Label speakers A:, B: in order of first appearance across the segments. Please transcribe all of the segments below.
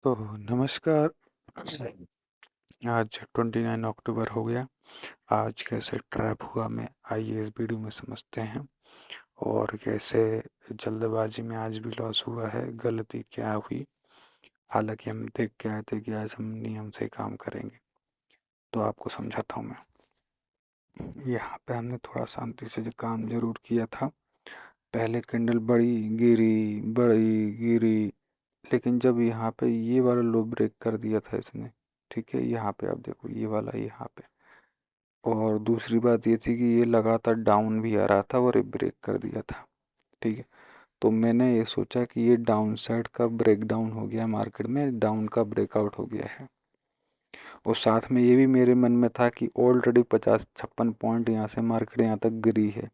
A: तो नमस्कार। आज 29 अक्टूबर हो गया। आज कैसे ट्रैप हुआ मैं आइए इस वीडियो में समझते हैं। और कैसे जल्दबाजी में आज भी लॉस हुआ है, गलती क्या हुई। हालांकि हम देख के आए थे कि आज हम नियम से काम करेंगे, तो आपको समझाता हूँ मैं। यहाँ पे हमने थोड़ा शांति से जो काम जरूर किया था। पहले कैंडल बड़ी गिरी, लेकिन जब यहाँ पे ये वाला लो ब्रेक कर दिया था इसने, ठीक है, यहाँ पे आप देखो ये वाला यहाँ पे। और दूसरी बात ये थी कि ये लगातार डाउन भी आ रहा था और ये ब्रेक कर दिया था, ठीक है। तो मैंने ये सोचा कि ये डाउन साइड का ब्रेक डाउन हो गया, मार्केट में डाउन का ब्रेकआउट हो गया है। और साथ में ये भी मेरे मन में था कि ऑलरेडी 50-56 पॉइंट यहाँ से मार्केट यहाँ तक गिरी है,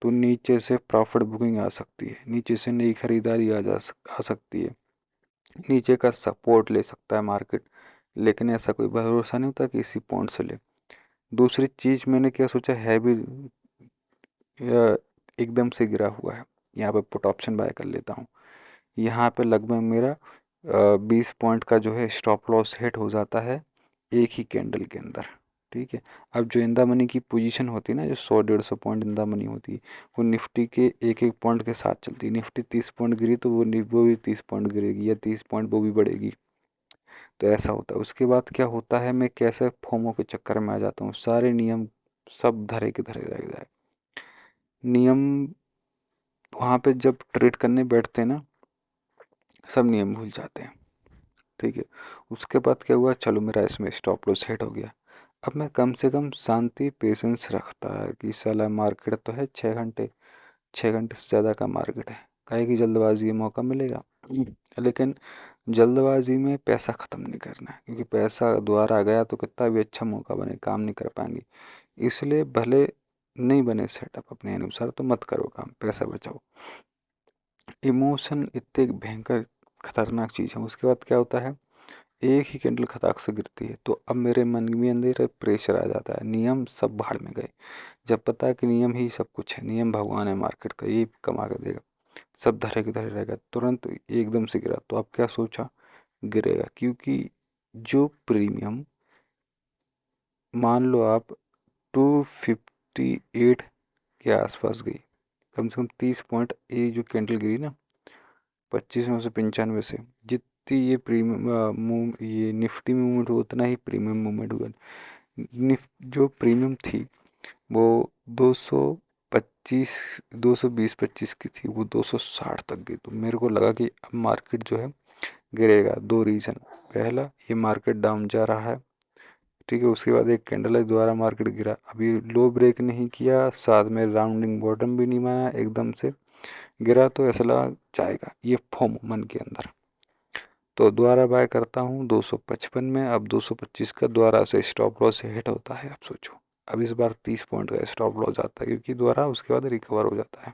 A: तो नीचे से प्रॉफिट बुकिंग आ सकती है, नीचे से नई खरीदारी आ सकती है, नीचे का सपोर्ट ले सकता है मार्केट। लेकिन ऐसा कोई भरोसा नहीं होता कि इसी पॉइंट से ले। दूसरी चीज मैंने क्या सोचा, है भी एकदम से गिरा हुआ है, यहाँ पे पुट ऑप्शन बाय कर लेता हूँ। यहाँ पे लगभग मेरा 20 पॉइंट का जो है स्टॉप लॉस हिट हो जाता है एक ही कैंडल के अंदर, ठीक है। अब जो इंदा मनी की पोजीशन होती है ना, जो 100-150 पॉइंट इंदा मनी होती है, वो निफ्टी के एक एक पॉइंट के साथ चलती है। निफ्टी 30 पॉइंट गिरी तो वो भी 30 पॉइंट गिरेगी, या 30 पॉइंट वो भी बढ़ेगी। तो ऐसा होता है। उसके बाद क्या होता है, मैं कैसे फोमो के चक्कर में आ जाता हूँ, सारे नियम सब धरे के धरे रह जाए। नियम वहाँ पे जब ट्रेड करने बैठते हैं ना, सब नियम भूल जाते हैं, ठीक है। उसके बाद क्या हुआ, चलो मेरा इसमें स्टॉप लॉस हिट हो गया। अब मैं कम से कम शांति पेशेंस रखता है कि साला मार्केट तो है 6 घंटे, 6 घंटे से ज़्यादा का मार्केट है, काहे की जल्दबाजी में मौका मिलेगा। लेकिन जल्दबाजी में पैसा ख़त्म नहीं करना है, क्योंकि पैसा दोबारा गया तो कितना भी अच्छा मौका बने काम नहीं कर पाएंगे। इसलिए भले नहीं बने सेटअप अपने अनुसार तो मत करो काम, पैसा बचाओ। इमोशन इतने भयंकर खतरनाक चीज़ है। उसके बाद क्या होता है, एक ही कैंडल खटाक से गिरती है तो अब मेरे मन में अंदर प्रेशर आ जाता है, नियम सब भाड़ में गए। जब पता है कि नियम ही सब कुछ है, नियम भगवान है मार्केट का, ये कमा के देगा, सब धरे के धरे रहेगा, तुरंत एकदम से गिरा। तो अब क्या सोचा, गिरेगा, क्योंकि जो प्रीमियम, मान लो आप 258 के आसपास गई, कम से कम 30 पॉइंट, ये जो कैंडल गिरी ना 25 में से 95 से, जितनी ये प्रीमियम ये निफ्टी में मूवमेंट हुआ उतना ही प्रीमियम मूवमेंट हुआ। जो प्रीमियम थी वो 225 220-25 की थी, वो 260 तक गई। तो मेरे को लगा कि अब मार्केट जो है गिरेगा। दो रीज़न, पहला ये मार्केट डाउन जा रहा है, ठीक है। उसके बाद एक कैंडल है, दोबारा मार्केट गिरा, अभी लो ब्रेक नहीं किया, साथ में राउंडिंग बॉटम भी नहीं माना, एकदम से गिरा, तो ऐसा लगा जाएगा, ये फोमो मन के अंदर। तो दोबारा बाय करता हूँ 255 में। अब 225 का दोबारा से स्टॉप लॉस हिट होता है। अब सोचो, अब इस बार 30 पॉइंट का स्टॉप लॉस आता है, क्योंकि दोबारा उसके बाद रिकवर हो जाता है।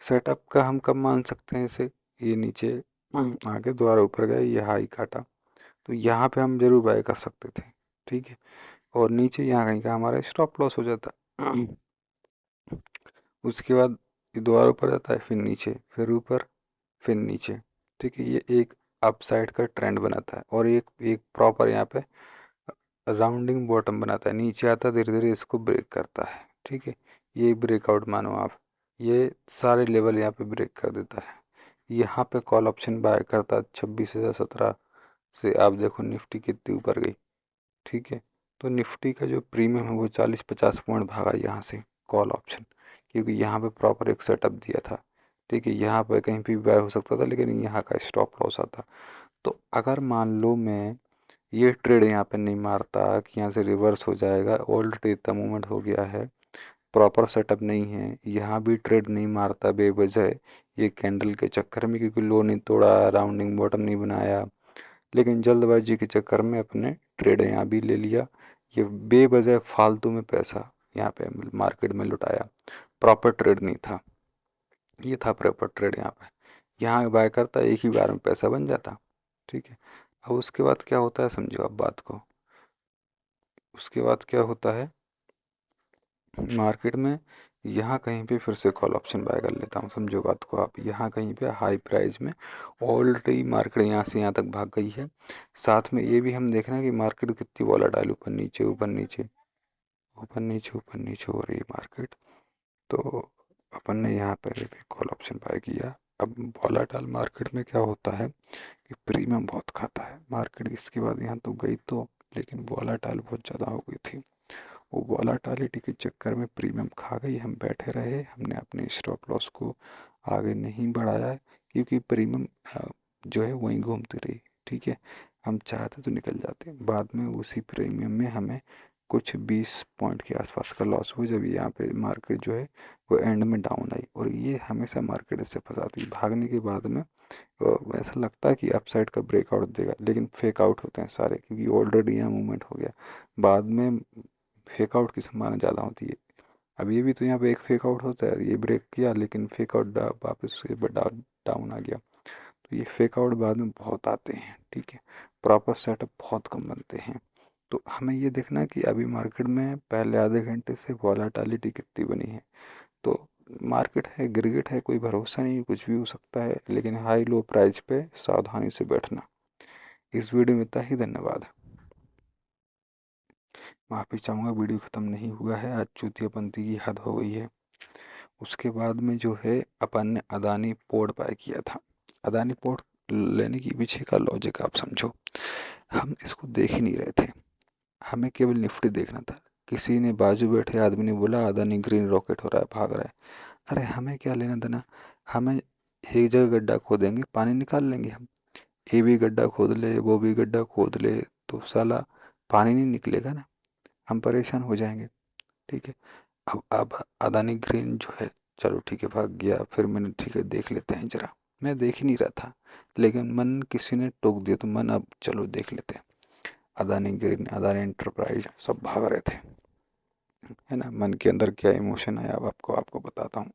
A: सेटअप का हम कब मान सकते हैं इसे, ये नीचे आगे दोबारा ऊपर गया, ये हाई काटा, तो यहाँ पे हम जरूर बाय कर सकते थे, ठीक है। और नीचे यहाँ कहीं का हमारा स्टॉप लॉस हो जाता। उसके बाद ये दोबारा ऊपर जाता है, फिर नीचे, फिर ऊपर, फिर नीचे, ठीक है। ये एक अपसाइड का ट्रेंड बनाता है, और एक एक प्रॉपर यहाँ पे राउंडिंग बॉटम बनाता है, नीचे आता है, धीरे धीरे इसको ब्रेक करता है, ठीक है। ये ब्रेकआउट मानो आप, ये सारे लेवल यहाँ पे ब्रेक कर देता है। यहाँ पे कॉल ऑप्शन बाय करता है 26,17 से। आप देखो निफ्टी कितनी ऊपर गई, ठीक है। तो निफ्टी का जो प्रीमियम है वो 40-50 पॉइंट भागा यहाँ से कॉल ऑप्शन, क्योंकि यहाँ पे प्रॉपर एक सेटअप दिया था, ठीक है। यहाँ पे कहीं भी बाय हो सकता था, लेकिन यहाँ का स्टॉप लॉस आता। तो अगर मान लो मैं ये ट्रेड यहाँ पे नहीं मारता कि यहाँ से रिवर्स हो जाएगा, ऑलरेडी इतना मूवमेंट हो गया है, प्रॉपर सेटअप नहीं है, यहाँ भी ट्रेड नहीं मारता बेवजह ये कैंडल के चक्कर में, क्योंकि लो नहीं तोड़ा, राउंडिंग बॉटम नहीं बनाया, लेकिन जल्दबाजी के चक्कर में अपने ट्रेड यहाँ भी ले लिया। ये बेवजह फालतू में पैसा यहाँ पे मार्केट में लुटाया, प्रॉपर ट्रेड नहीं था, ये था प्रॉपर ट्रेड। यहाँ पे यहाँ बाय करता, एक ही बार में पैसा बन जाता, ठीक है। अब उसके बाद क्या होता है, समझो आप बात को। उसके बाद क्या होता है, मार्केट में यहाँ कहीं पे फिर से कॉल ऑप्शन बाय कर लेता हूँ, समझो बात को आप। यहाँ कहीं पे हाई प्राइस में ऑलरेडी मार्केट यहाँ से यहाँ तक भाग गई है। साथ में ये भी हम देख रहे हैं कि मार्केट कितनी वॉलेटाइल, ऊपर नीचे ऊपर नीचे ऊपर नीचे ऊपर नीचे हो रही है मार्केट। तो अपन ने यहाँ पर भी कॉल ऑप्शन बाय किया। अब वॉलेटाइल मार्केट में क्या होता है कि प्रीमियम बहुत खाता है मार्केट। इसके बाद यहाँ तो गई तो, लेकिन वॉलेटाइल बहुत ज़्यादा हो गई थी। वो वॉलेटिलिटी के चक्कर में प्रीमियम खा गई, हम बैठे रहे, हमने अपने स्टॉप लॉस को आगे नहीं बढ़ाया है, क्योंकि प्रीमियम जो है वहीं घूमती रही। ठीक है, हम चाहते तो निकल जाते, बाद में उसी प्रीमियम में हमें कुछ 20 पॉइंट के आसपास का लॉस हुआ, जब यहाँ पे मार्केट जो है वो एंड में डाउन आई। और ये हमेशा मार्केट इससे फंसाती है, भागने के बाद में ऐसा लगता है कि अपसाइड का ब्रेकआउट देगा, लेकिन फेक आउट होते हैं सारे, क्योंकि ऑलरेडी यहाँ मूवमेंट हो गया। बाद में फेक आउट की संभावना ज़्यादा होती है। अब ये भी तो यहाँ पे एक फेक आउट होता है, ये ब्रेक किया लेकिन फेक आउट वापस उसके डाउन आ गया। तो ये फेक आउट बाद में बहुत आते हैं। ठीक है, प्रॉपर सेटअप बहुत कम बनते हैं। तो हमें ये देखना है कि अभी मार्केट में पहले आधे घंटे से वॉलेटिलिटी कितनी बनी है। तो मार्केट है, गिरगिट है, कोई भरोसा नहीं, कुछ भी हो सकता है, लेकिन हाई लो प्राइस पे सावधानी से बैठना। इस वीडियो में इतना ही, धन्यवाद। माफ़ी चाहूँगा, वीडियो ख़त्म नहीं हुआ है, आज चूतियापंती की हद हो गई है। उसके बाद में जो है अपन ने अदानी पोर्ट बाय किया था। अदानी पोर्ट लेने के पीछे का लॉजिक आप समझो। हम इसको देख ही नहीं रहे थे, हमें केवल निफ्टी देखना था। किसी ने बाजू बैठे आदमी ने बोला अदानी ग्रीन रॉकेट हो रहा है, भाग रहा है। अरे हमें क्या लेना देना, हमें एक जगह गड्ढा खोदेंगे, पानी निकाल लेंगे हम। ये भी गड्ढा खोद ले, वो भी गड्ढा खोद ले, तो साला पानी नहीं निकलेगा ना, हम परेशान हो जाएंगे। ठीक है, अब अदानी ग्रीन जो है, चलो ठीक है भाग गया, फिर मैंने ठीक है देख लेते हैं जरा। मैं देख ही नहीं रहा था, लेकिन मन किसी ने टोक दिया, तो मन अब चलो देख लेते हैं। अदानी ग्रीन, अदानी एंटरप्राइज, सब भाग रहे थे, है ना। मन के अंदर क्या इमोशन आया अब आपको बताता हूँ।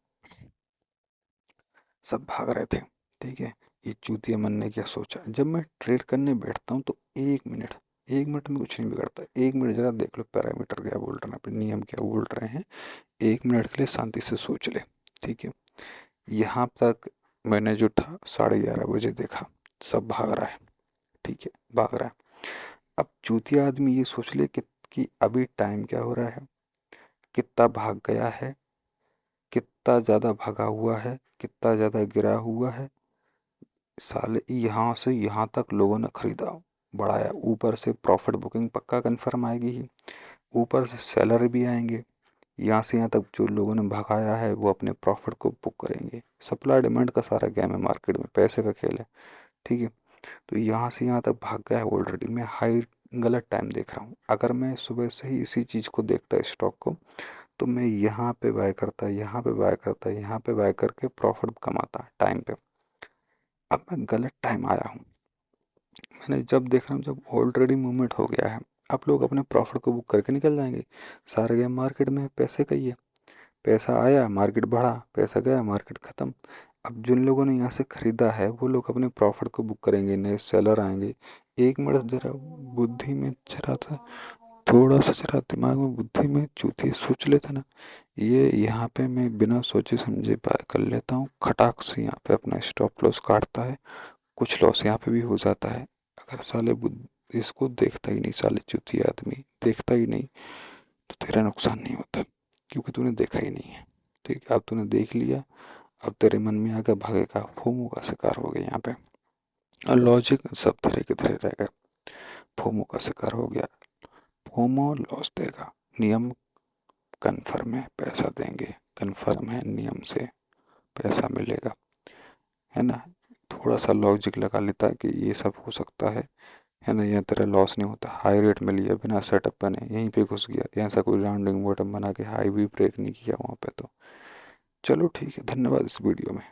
A: सब भाग रहे थे। ठीक है, ये चूतिया मन ने क्या सोचा, जब मैं ट्रेड करने बैठता हूँ तो 1 मिनट में कुछ नहीं बिगड़ता। 1 मिनट जरा देख लो पैरामीटर क्या बोल रहे हैं, अपने नियम क्या बोल रहे हैं। 1 मिनट के लिए शांति से सोच ले। ठीक है, यहाँ तक मैंने जो था 11:30 बजे देखा, सब भाग रहा है। ठीक है, भाग रहा है। अब चूतिया आदमी ये सोच ले कि अभी टाइम क्या हो रहा है, कितना भाग गया है, कितना ज़्यादा भगा हुआ है, कितना ज़्यादा गिरा हुआ है। साले यहाँ से यहाँ तक लोगों ने खरीदा, बढ़ाया, ऊपर से प्रॉफिट बुकिंग पक्का कंफर्म आएगी ही, ऊपर से सेलर भी आएंगे। यहाँ से यहाँ तक जो लोगों ने भगाया है वो अपने प्रॉफिट को बुक करेंगे। सप्लाई डिमांड का सारा गेम है मार्केट में, पैसे का खेल है। ठीक है, तो यहाँ से यहाँ तक भाग गया है ऑलरेडी। मैं हाई गलत टाइम देख रहा हूँ। अगर मैं सुबह से ही इसी चीज़ को देखता है स्टॉक को, तो मैं यहाँ पे बाय करता, यहाँ पे बाय करता, यहाँ पे बाय करके प्रॉफिट कमाता टाइम पे। अब मैं गलत टाइम आया हूँ। मैंने जब देखा, जब ऑलरेडी मूवमेंट हो गया है, आप लोग अपने प्रॉफिट को बुक करके निकल जाएंगे। सारे गेम मार्केट में पैसे का ही है। पैसा आया मार्केट बढ़ा, पैसा गया मार्केट ख़त्म। अब जिन लोगों ने यहाँ से ख़रीदा है वो लोग अपने प्रॉफिट को बुक करेंगे, नए सेलर आएंगे। 1 मिनट जरा बुद्धि में जरा था, थोड़ा सा जरा दिमाग में बुद्धि में चूतिया सोच लेता ना। ये यहाँ पे मैं बिना सोचे समझे बाय कर लेता हूँ, खटाक से यहाँ पे अपना स्टॉप लॉस काटता है, कुछ लॉस यहाँ पे भी हो जाता है। अगर साले इसको देखता ही नहीं, साले चूतिया आदमी देखता ही नहीं, तो तेरा नुकसान नहीं होता, क्योंकि तूने देखा ही नहीं है। ठीक है, अब तूने देख लिया, अब तेरे मन में आकर भागेगा, फोमो का शिकार हो गया यहाँ पे। और लॉजिक सब तरह के तरह रह गए, फोमो का शिकार हो गया। फोमो लॉस देगा, नियम कन्फर्म है, पैसा देंगे, कन्फर्म है नियम से पैसा मिलेगा, है ना। थोड़ा सा लॉजिक लगा लेता है कि ये सब हो सकता है ना। यह तेरा लॉस नहीं होता, हाई रेट में लिया बिना सेटअप बने, यहीं पे घुस गया, ऐसा कोई राउंडिंग बॉटम बना के हाई भी ब्रेक नहीं किया वहाँ पे। तो चलो ठीक है, धन्यवाद इस वीडियो में।